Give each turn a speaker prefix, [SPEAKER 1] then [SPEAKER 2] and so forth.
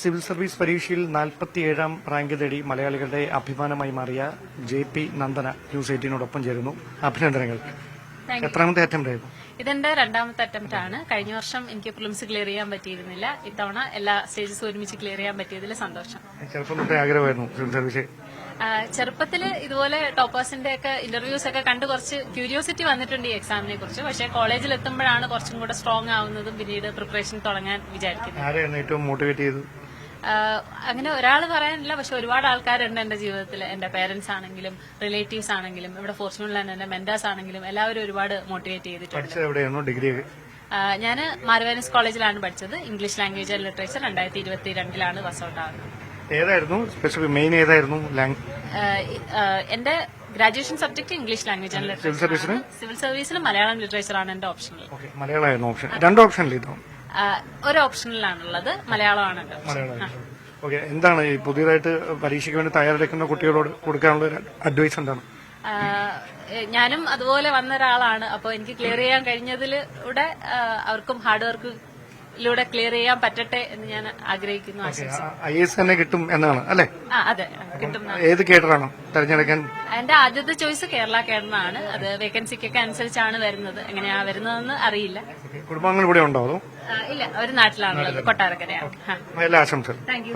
[SPEAKER 1] Civil service പരീക്ഷയിൽ 47ാം rank നേടി മലയാളികളുടെ അഭിമാനമായി മാറിയ JP നന്ദന ന്യൂസ് 18നോടൊപ്പം ചേരുന്നു. അഭിനന്ദനങ്ങൾ. എത്രാമത്തെ അറ്റംപ്റ്റ് ആയിരുന്നു?
[SPEAKER 2] ഇതെന്റെ രണ്ടാമത്തെ അറ്റംപ്റ്റ് ആണ്. കഴിഞ്ഞ വർഷം എനിക്ക് പ്രിലിംസ് ക്ലിയർ ചെയ്യാൻ പറ്റിയിരുന്നില്ല. ഇത്തവണ എല്ലാ സ്റ്റേജസ് ഒരുമിച്ച് ക്ലിയർ ചെയ്യാൻ പറ്റിയതിൽ സന്തോഷം.
[SPEAKER 1] ചെറുപ്പം തൊട്ടേ ആഗ്രഹമായിരുന്നു സിവിൽ സർവീസ്?
[SPEAKER 2] ചെറുപ്പത്തില് ഇതുപോലെ ടോപ്പേഴ്സിന്റെ ഒക്കെ ഇന്റർവ്യൂസ് ഒക്കെ കണ്ട് കുറച്ച് ക്യൂരിയോസിറ്റി വന്നിട്ടുണ്ട് ഈ എക്സാമിനെ കുറിച്ച്. പക്ഷേ കോളേജിൽ എത്തുമ്പോഴാണ് കുറച്ചും കൂടെ സ്ട്രോങ് ആവുന്നതും പിന്നീട് പ്രിപ്പറേഷൻ തുടങ്ങാൻ വിചാരിക്കുന്നത്.
[SPEAKER 1] ആരെയാണ് ഏറ്റവും മോട്ടിവേറ്റ് ചെയ്തത്?
[SPEAKER 2] അങ്ങനെ ഒരാൾ പറയാനില്ല, പക്ഷെ ഒരുപാട് ആൾക്കാരുണ്ട് എന്റെ ജീവിതത്തിൽ. എന്റെ പേരന്റ്സ് ആണെങ്കിലും റിലേറ്റീവ്സ് ആണെങ്കിലും ഇവിടെ ഫോർച്യൂണിലാണ് എന്റെ മെന്റേഴ്സ് ആണെങ്കിലും എല്ലാവരും ഒരുപാട് മോട്ടിവേറ്റ് ചെയ്തിട്ടുണ്ട്.
[SPEAKER 1] ഡിഗ്രി
[SPEAKER 2] ഞാൻ മാർവാനിസ് കോളേജിലാണ് പഠിച്ചത്. English language and literature 2022 pass out ആകുന്നത്.
[SPEAKER 1] ഏതായിരുന്നു സ്പെഷ്യൽ മെയിൻ ഏതായിരുന്നു?
[SPEAKER 2] എന്റെ graduation subject English language and literature. Civil സർവീസിൽ മലയാളം ലിറ്ററേച്ചർ ആണ് എന്റെ ഓപ്ഷനിൽ.
[SPEAKER 1] മലയാളമായിരുന്നു ഓപ്ഷൻ? രണ്ട് ഓപ്ഷനിൽ
[SPEAKER 2] ഒരു ഓപ്ഷനിലാണുള്ളത്, മലയാളമാണ് എന്റെ ഓപ്ഷൻ.
[SPEAKER 1] ഓക്കെ, എന്താണ് ഈ പുതിയതായിട്ട് പരീക്ഷയ്ക്ക് വേണ്ടി തയ്യാറെടുക്കുന്ന കുട്ടികളോട് കൊടുക്കാനുള്ള അഡ്വൈസ് എന്താണ്?
[SPEAKER 2] ഞാനും അതുപോലെ വന്ന ഒരാളാണ്. അപ്പോൾ എനിക്ക് ക്ലിയർ ചെയ്യാൻ കഴിഞ്ഞതിലൂടെ അവർക്കും ഹാർഡ് വർക്കിലൂടെ ക്ലിയർ ചെയ്യാൻ പറ്റട്ടെ എന്ന് ഞാൻ ആഗ്രഹിക്കുന്നു.
[SPEAKER 1] IAS തന്നെ കിട്ടും എന്നാണ് അല്ലേ?
[SPEAKER 2] അതെ, കിട്ടും.
[SPEAKER 1] ഏത് കേഡറാണോ തെരഞ്ഞെടുക്കാൻ?
[SPEAKER 2] എന്റെ ആദ്യത്തെ ചോയ്സ് കേരള കേഡറാണ്. അത് വേക്കൻസിക്കൊക്കെ അനുസരിച്ചാണ് വരുന്നത്. എങ്ങനെയാ വരുന്നതെന്ന് അറിയില്ല.
[SPEAKER 1] കുടുംബാംഗങ്ങൾ ഇവിടെ ഉണ്ടോ?
[SPEAKER 2] ഇല്ല, ഒരു നാട്ടിലാണുള്ളത്, കൊട്ടാരക്കരയാണ്.
[SPEAKER 1] എല്ലാ ആശംസകളും.
[SPEAKER 2] Thank you.